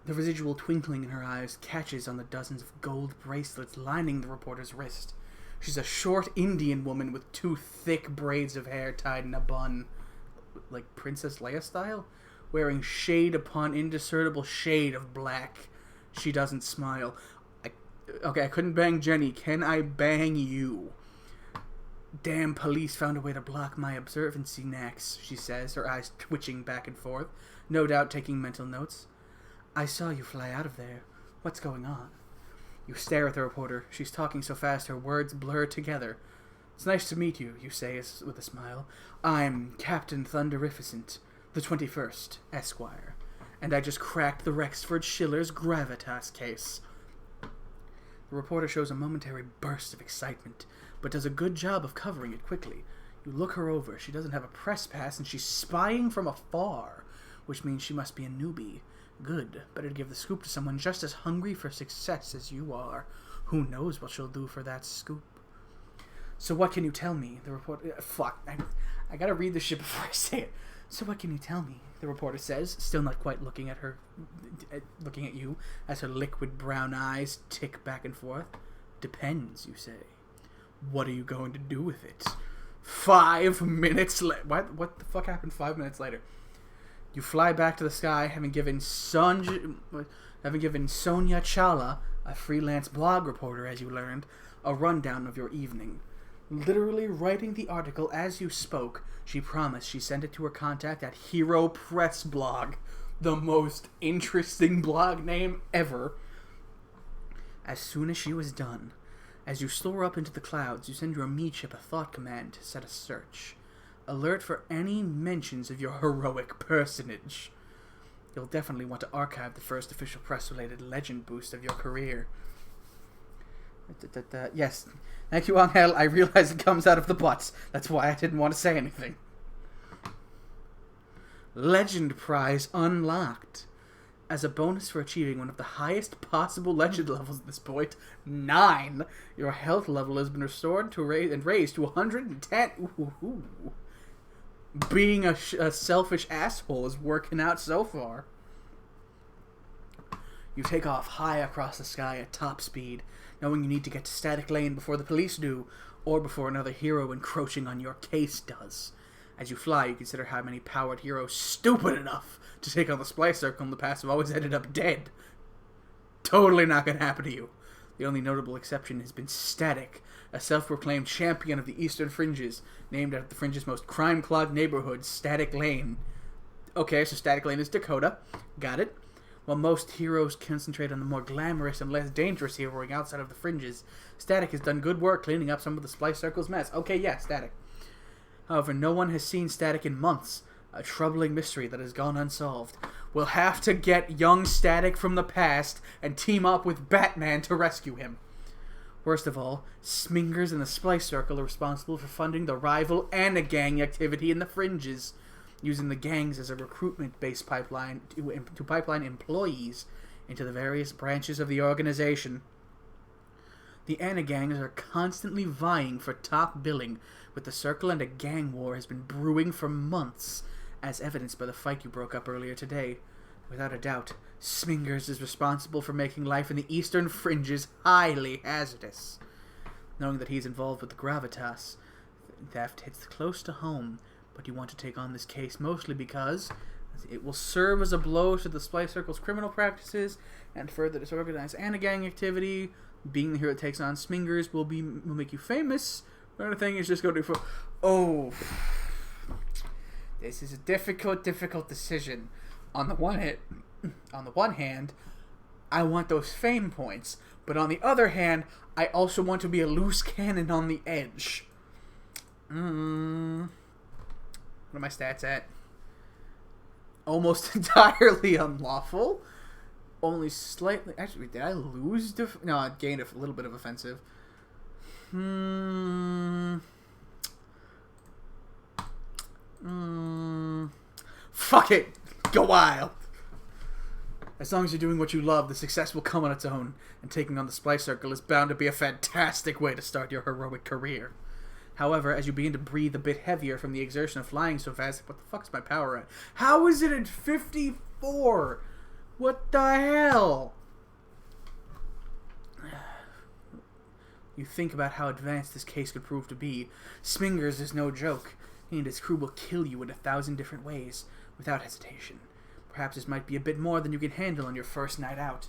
The residual twinkling in her eyes catches on the dozens of gold bracelets lining the reporter's wrist. She's a short Indian woman with 2 thick braids of hair tied in a bun, like Princess Leia style, wearing shade upon indiscernible shade of black. She doesn't smile. Okay, I couldn't bang Jenny. Can I bang you? Damn police found a way to block my observancy knacks, she says, her eyes twitching back and forth. no doubt taking mental notes. I saw you fly out of there. What's going on? You stare at the reporter. She's talking so fast her words blur together. It's nice to meet you, you say with a smile. I'm Captain Thunderificent, the 21st, Esquire, and I just cracked the Rexford Schiller's gravitas case. The reporter shows a momentary burst of excitement, but does a good job of covering it quickly. You look her over. She doesn't have a press pass, and she's spying from afar, which means she must be a newbie. Good. Better give the scoop to someone just as hungry for success as you are. Who knows what she'll do for that scoop? So what can you tell me? The reporter... Fuck. I gotta read this shit before I say it. So what can you tell me? The reporter says, still not quite looking at her... looking at you, as her liquid brown eyes tick back and forth. Depends, you say. What are you going to do with it? 5 minutes later... What the fuck happened 5 minutes later? You fly back to the sky, having given Sonia Chala, a freelance blog reporter, as you learned, a rundown of your evening. Literally writing the article as you spoke, she promised she sent it to her contact at Hero Press Blog, the most interesting blog name ever. As soon as she was done, as you soar up into the clouds, you send your meat-ship a thought command to set a search. Alert for any mentions of your heroic personage. You'll definitely want to archive the first official press-related legend boost of your career. Yes. Thank you, Angel. I realize it comes out of the butts. That's why I didn't want to say anything. Legend prize unlocked. As a bonus for achieving one of the highest possible legend levels at this point, 9, your health level has been restored to raised to 110. Ooh. Being a selfish asshole is working out so far. You take off high across the sky at top speed, knowing you need to get to Static Lane before the police do, or before another hero encroaching on your case does. As you fly, you consider how many powered heroes stupid enough to take on the Splice Circle in the past have always ended up dead. Totally not going to happen to you. The only notable exception has been Static, a self-proclaimed champion of the Eastern Fringes, named after the Fringe's most crime-clogged neighborhood, Static Lane. Okay, so Static Lane is Dakota. Got it. While most heroes concentrate on the more glamorous and less dangerous heroing outside of the Fringes, Static has done good work cleaning up some of the Splice Circle's mess. Okay, yeah, Static. However, no one has seen Static in months, a troubling mystery that has gone unsolved. We'll have to get young Static from the past and team up with Batman to rescue him. Worst of all, Smingers and the Splice Circle are responsible for funding the rival Anagang activity in the Fringes, using the gangs as a recruitment-based pipeline to pipeline employees into the various branches of the organization. The Anagangs are constantly vying for top billing, with the Circle and a gang war has been brewing for months, as evidenced by the fight you broke up earlier today. Without a doubt, Smingers is responsible for making life in the Eastern Fringes highly hazardous. Knowing that he's involved with the Gravitas, theft hits close to home, but you want to take on this case mostly because it will serve as a blow to the Splice Circle's criminal practices and further disorganized Anagang activity. Being the hero that takes on Smingers will make you famous. Another thing is just going to for... Oh, this is a difficult decision. On the one hand, I want those fame points, but on the other hand, I also want to be a loose cannon on the edge. What are my stats at? Almost entirely unlawful. Only slightly... Actually, did I lose? No, I gained a little bit of offensive. Fuck it! Go wild! As long as you're doing what you love, the success will come on its own, and taking on the Splice Circle is bound to be a fantastic way to start your heroic career. However, as you begin to breathe a bit heavier from the exertion of flying so fast, what the fuck's my power at? How is it at 54? What the hell? You think about how advanced this case could prove to be. Smingers is no joke. He and his crew will kill you in 1,000 different ways, without hesitation. Perhaps this might be a bit more than you can handle on your first night out.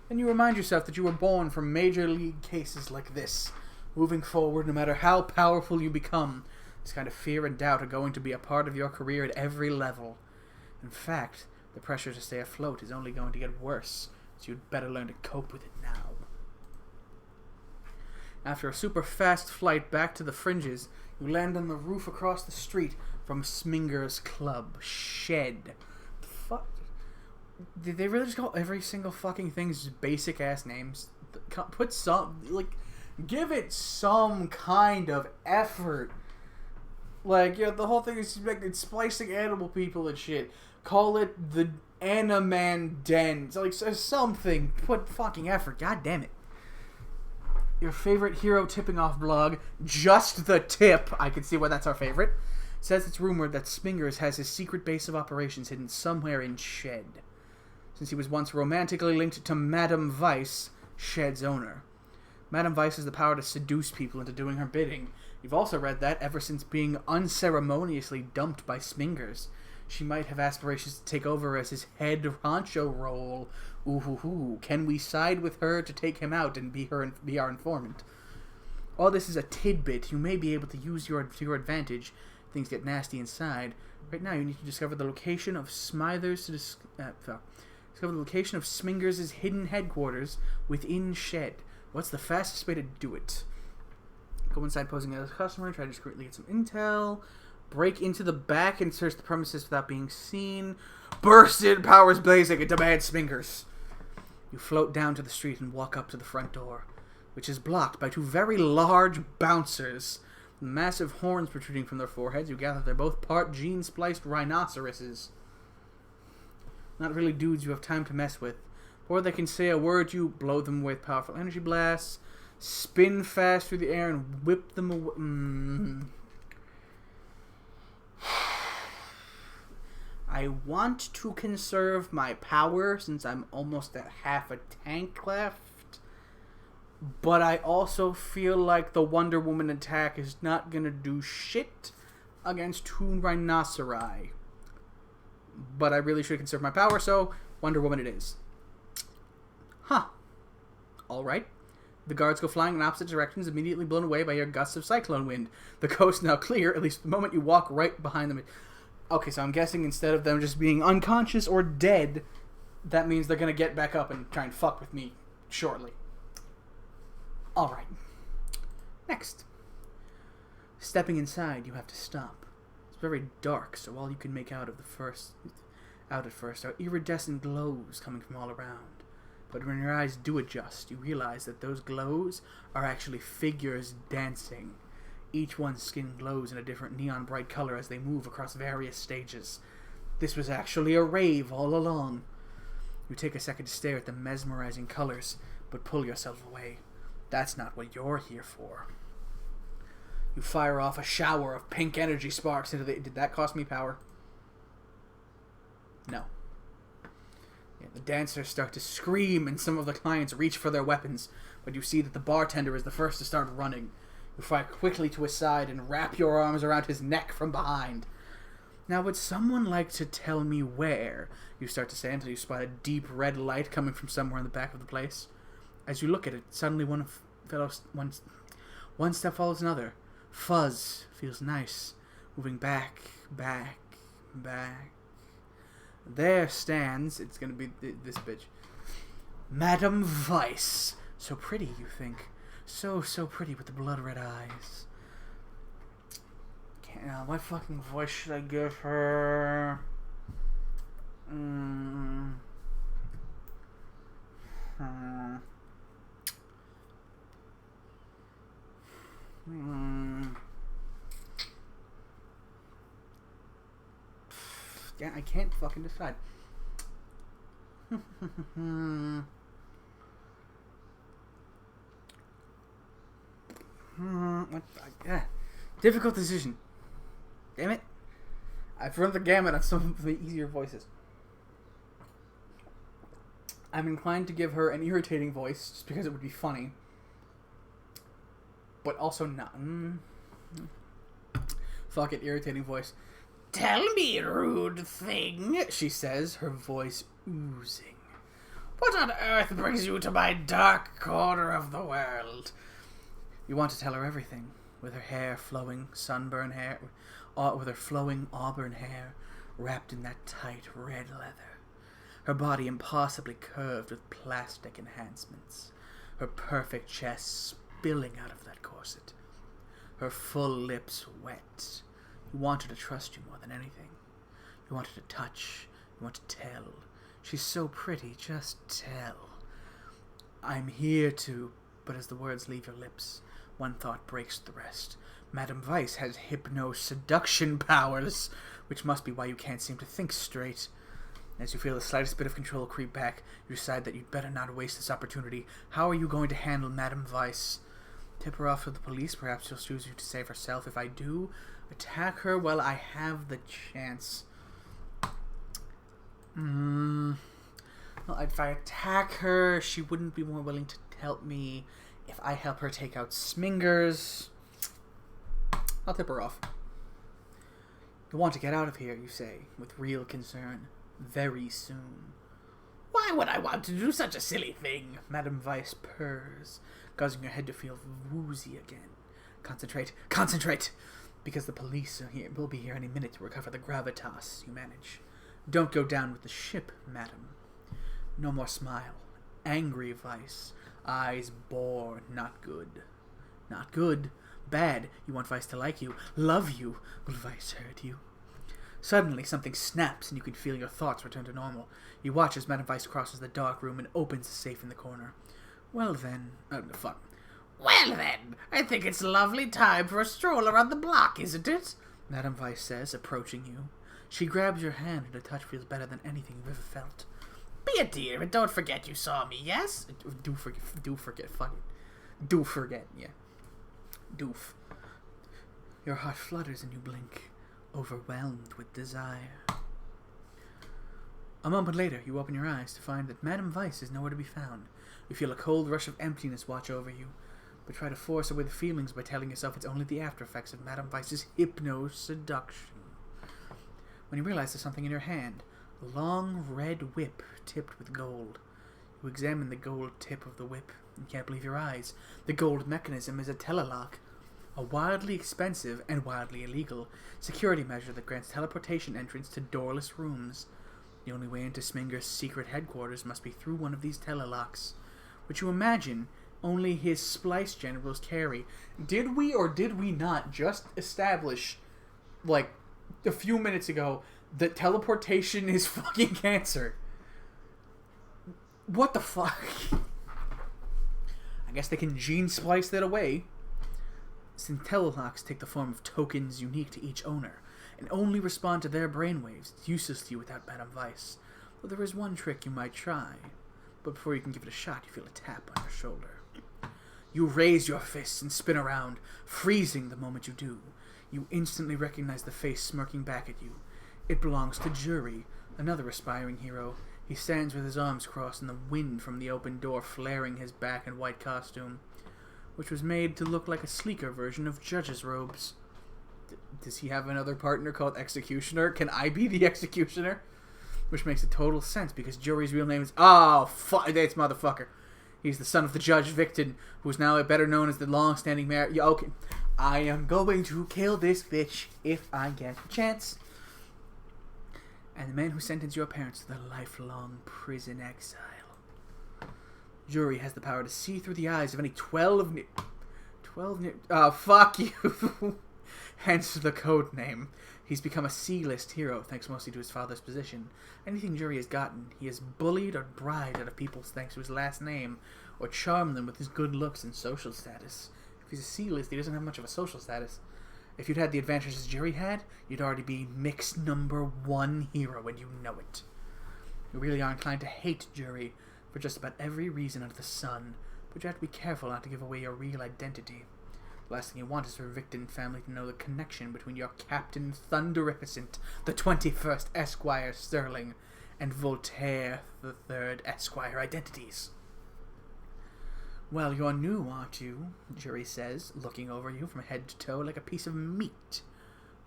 Then you remind yourself that you were born for major league cases like this. Moving forward, no matter how powerful you become, this kind of fear and doubt are going to be a part of your career at every level. In fact, The pressure to stay afloat is only going to get worse, so you'd better learn to cope with it now. After a super fast flight back to the fringes, you land on the roof across the street from Sminger's club. Shed. Fuck. Did they really just call every single fucking thing just basic ass names? Put some, like, give it some kind of effort. Like, you know, the whole thing is like splicing animal people and shit. Call it the Animan Den. So, like, something. Put fucking effort. God damn it. Your favorite hero tipping off blog, Just the Tip, I can see why that's our favorite, says it's rumored that Smingers has his secret base of operations hidden somewhere in Shed. Since he was once romantically linked to Madame Vice, Shed's owner. Madame Vice has the power to seduce people into doing her bidding. You've also read that, ever since being unceremoniously dumped by Smingers, she might have aspirations to take over as his head honcho role. Ooh, can we side with her to take him out and be our informant? All this is a tidbit you may be able to use to your advantage. Things get nasty inside. Right now, you need to discover the location of Smingers' hidden headquarters within Shed. What's the fastest way to do it? Go inside posing as a customer, try to discreetly get some intel, break into the back and search the premises without being seen, burst in, powers blazing, and demand Smingers. You float down to the street and walk up to the front door, which is blocked by two very large bouncers. With massive horns protruding from their foreheads, you gather they're both part gene-spliced rhinoceroses. Not really dudes you have time to mess with. Before they can say a word, you blow them with powerful energy blasts, spin fast through the air, and whip them away. I want to conserve my power since I'm almost at half a tank left. But I also feel like the Wonder Woman attack is not going to do shit against two rhinoceri. But I really should conserve my power, so Wonder Woman it is. Huh. Alright. The guards go flying in opposite directions, immediately blown away by your gusts of cyclone wind. The coast now clear, at least the moment you walk right behind them. Okay, so I'm guessing instead of them just being unconscious or dead, that means they're going to get back up and try and fuck with me shortly. Alright. Next. Stepping inside, you have to stop. It's very dark, so all you can make out at first are iridescent glows coming from all around. But when your eyes do adjust, you realize that those glows are actually figures dancing. Each one's skin glows in a different neon bright color as they move across various stages. This was actually a rave all along. You take a second to stare at the mesmerizing colors, but pull yourself away. That's not what you're here for. You fire off a shower of pink energy sparks into the... Did that cost me power? No. Yeah, the dancers start to scream and some of the clients reach for their weapons, but you see that the bartender is the first to start running. You fly quickly to his side and wrap your arms around his neck from behind. Now, would someone like to tell me where? You start to say until you spot a deep red light coming from somewhere in the back of the place. As you look at it, suddenly one step follows another. Fuzz feels nice, moving back. There stands, it's gonna be this bitch, Madame Vice. So pretty, you think. So pretty with the blood-red eyes. What fucking voice should I give her? Yeah, I can't fucking decide. Difficult decision. Damn it. I've run the gamut on some of the easier voices. I'm inclined to give her an irritating voice just because it would be funny. But also not. Fuck it, irritating voice. Tell me, rude thing, she says, her voice oozing. What on earth brings you to my dark corner of the world? You want to tell her everything, with her hair flowing, with her flowing auburn hair, wrapped in that tight red leather. her body impossibly curved with plastic enhancements, her perfect chest spilling out of that corset, her full lips wet. You want her to trust you more than anything. You want her to touch. You want to tell. She's so pretty, just tell. I'm here to... But as the words leave your lips, one thought breaks the rest. Madame Weiss has hypno-seduction powers, which must be why you can't seem to think straight. As you feel the slightest bit of control creep back, you decide that you'd better not waste this opportunity. How are you going to handle Madame Weiss? Tip her off to the police? Perhaps she'll choose you to save herself. If I do, attack her while I have the chance. Well, if I attack her, she wouldn't be more willing to help me. If I help her take out Smingers, I'll tip her off. You want to get out of here, you say, with real concern. Very soon. Why would I want to do such a silly thing? Madame Weiss purrs, causing your head to feel woozy again. Concentrate, concentrate! Because the police will be here any minute to recover the gravitas you manage. Don't go down with the ship, madam. No more smile. Angry Weiss. Eyes bore. Not good. Not good. Bad. You want Weiss to like you. Love you. Will Weiss hurt you? Suddenly, something snaps and you can feel your thoughts return to normal. You watch as Madame Weiss crosses the dark room and opens the safe in the corner. Well then... fuck. Well then, I think it's a lovely time for a stroll around the block, isn't it? Madame Weiss says, approaching you. She grabs your hand and her touch feels better than anything you've ever felt. Be a dear and don't forget you saw me, yes? Do forget, fuck it. Do forget, yeah. Doof. Your heart flutters and you blink, overwhelmed with desire. A moment later, you open your eyes to find that Madame Weiss is nowhere to be found. You feel a cold rush of emptiness wash over you, but try to force away the feelings by telling yourself it's only the after effects of Madame Weiss's hypno-seduction. When you realize there's something in your hand, a long red whip tipped with gold. You examine the gold tip of the whip and can't believe your eyes. The gold mechanism is a telelock, a wildly expensive and wildly illegal security measure that grants teleportation entrance to doorless rooms. The only way into Sminger's secret headquarters must be through one of these telelocks, which you imagine only his splice generals carry. Did we or did we not just establish, like, a few minutes ago that teleportation is fucking cancer? What the fuck? I guess they can gene splice that away. Since telelocks take the form of tokens unique to each owner, and only respond to their brainwaves, it's useless to you without Madame Weiss. Well, there is one trick you might try, but before you can give it a shot, you feel a tap on your shoulder. You raise your fists and spin around, freezing the moment you do. You instantly recognize the face smirking back at you. It belongs to Jury, another aspiring hero. He stands with his arms crossed and the wind from the open door flaring his back and white costume, which was made to look like a sleeker version of Judge's robes. Does he have another partner called Executioner? Can I be the Executioner? Which makes a total sense because Jury's real name is... Oh, fuck, that's motherfucker. He's the son of the Judge Victon, who's now better known as the long-standing mayor. Yeah, okay. I am going to kill this bitch if I get a chance. And the man who sentenced your parents to the lifelong prison exile. Jury has the power to see through the eyes of any 12... Oh, fuck you. Hence the code name. He's become a C-list hero, thanks mostly to his father's position. Anything Jury has gotten, he has bullied or bribed out of people thanks to his last name, or charmed them with his good looks and social status. If he's a C-list, he doesn't have much of a social status. If you'd had the advantages Jury had, you'd already be mix #1 hero, and you know it. You really are inclined to hate Jury for just about every reason under the sun, but you have to be careful not to give away your real identity. The last thing you want is for Victon family to know the connection between your Captain Thunderificent, the 21st Esquire Sterling, and Voltaire the 3rd Esquire identities. Well, you're new, aren't you? Jury says, looking over you from head to toe like a piece of meat.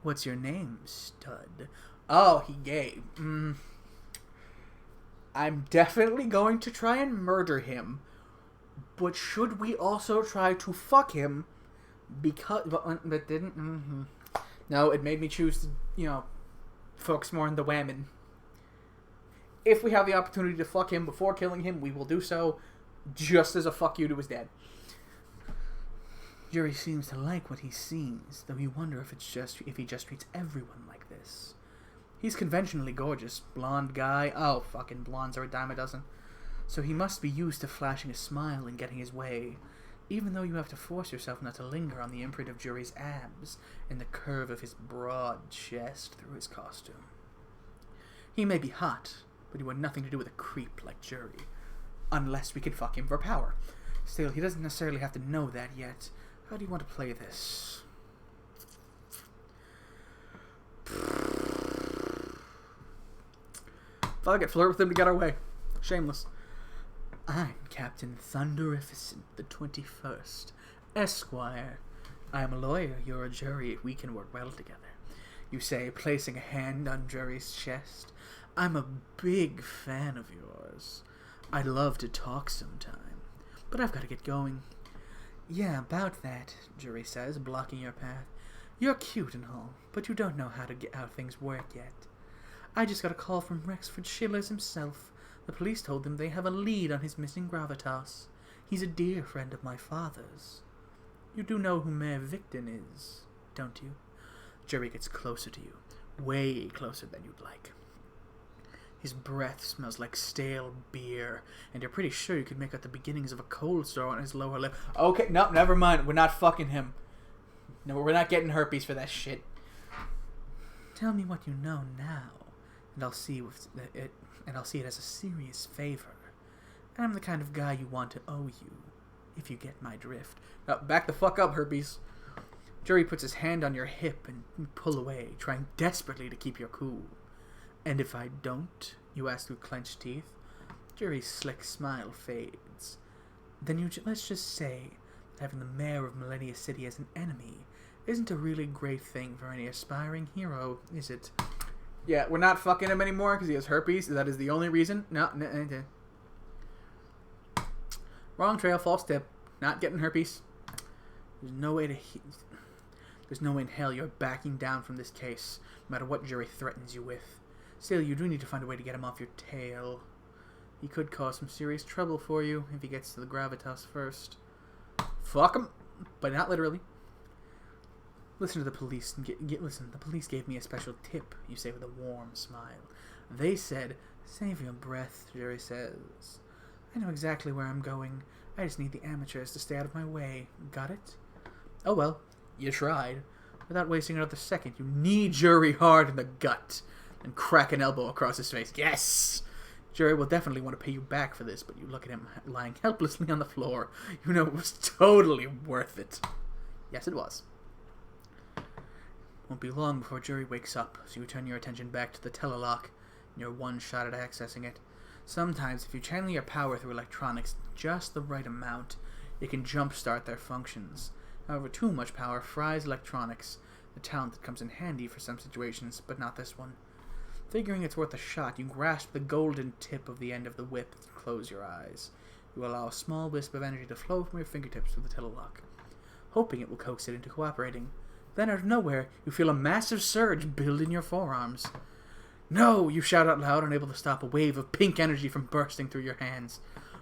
What's your name, stud? Oh, he gay. I'm definitely going to try and murder him, but should we also try to fuck him? Because, but didn't. No, it made me choose to, focus more on the whammon. if we have the opportunity to fuck him before killing him, we will do so, just as a fuck you to his dad. Jury seems to like what he sees, though you wonder if he just treats everyone like this. He's conventionally gorgeous, blonde guy. Oh, fucking blondes are a dime a dozen. So he must be used to flashing a smile and getting his way, even though you have to force yourself not to linger on the imprint of Jury's abs and the curve of his broad chest through his costume. He may be hot, but he had nothing to do with a creep like Jury, unless we can fuck him for power. Still, he doesn't necessarily have to know that yet. How do you want to play this? Fuck it, flirt with him to get our way. Shameless. I'm Captain Thunderificent the 21st, Esquire. I am a lawyer, you're a jury, we can work well together. You say, placing a hand on Jury's chest. I'm a big fan of yours. I'd love to talk sometime, but I've got to get going. Yeah, about that, Jury says, blocking your path. You're cute and all, but you don't know how things work yet. I just got a call from Rexford Schiller's himself. The police told them they have a lead on his missing gravitas. He's a dear friend of my father's. You do know who Mayor Victon is, don't you? Jury gets closer to you, way closer than you'd like. His breath smells like stale beer, and you're pretty sure you could make out the beginnings of a cold sore on his lower lip. Okay, no, never mind. We're not fucking him. No, we're not getting herpes for that shit. Tell me what you know now, and I'll see it as a serious favor. I'm the kind of guy you want to owe you, if you get my drift. Now, back the fuck up, herpes. Jury puts his hand on your hip and you pull away, trying desperately to keep your cool. And if I don't? You ask through clenched teeth. Jury's slick smile fades. Then let's just say that having the mayor of Millennia City as an enemy isn't a really great thing for any aspiring hero, is it? Yeah, we're not fucking him anymore because he has herpes. That is the only reason. No. Wrong trail, false tip. Not getting herpes. There's no way in hell you're backing down from this case, no matter what Jury threatens you with. Still, you do need to find a way to get him off your tail. He could cause some serious trouble for you if he gets to the gravitas first. Fuck him, but not literally. Listen to the police. Listen, the police gave me a special tip, you say with a warm smile. They said, save your breath, Jury says. I know exactly where I'm going. I just need the amateurs to stay out of my way. Got it? Oh well, you tried. Without wasting another second, you knee Jury hard in the gut and crack an elbow across his face. Yes! Jury will definitely want to pay you back for this, but you look at him lying helplessly on the floor. You know it was totally worth it. Yes, it was. Won't be long before Jury wakes up, so you turn your attention back to the telelock, and you're one shot at accessing it. Sometimes, if you channel your power through electronics just the right amount, it can jumpstart their functions. However, too much power fries electronics, a talent that comes in handy for some situations, but not this one. Figuring it's worth a shot, you grasp the golden tip of the end of the whip and close your eyes. You allow a small wisp of energy to flow from your fingertips through the telelock, hoping it will coax it into cooperating. Then out of nowhere, you feel a massive surge build in your forearms. No! You shout out loud, unable to stop a wave of pink energy from bursting through your hands.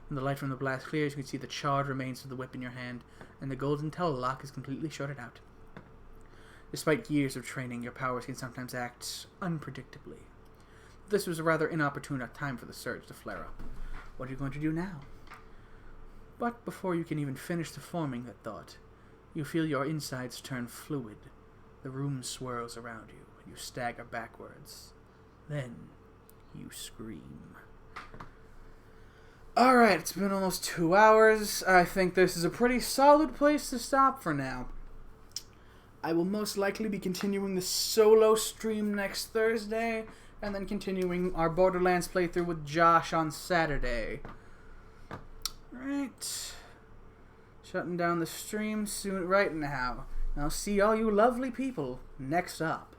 When the light from the blast clears, you can see the charred remains of the whip in your hand, and the golden telelock is completely shorted out. Despite years of training, your powers can sometimes act unpredictably. This was a rather inopportune time for the surge to flare up. What are you going to do now? But before you can even finish forming that thought, you feel your insides turn fluid. The room swirls around you, and you stagger backwards. Then, you scream. Alright, it's been almost 2 hours. I think this is a pretty solid place to stop for now. I will most likely be continuing the solo stream next Thursday, and then continuing our Borderlands playthrough with Josh on Saturday. Right. Shutting down the stream soon, right now. I'll see all you lovely people next up.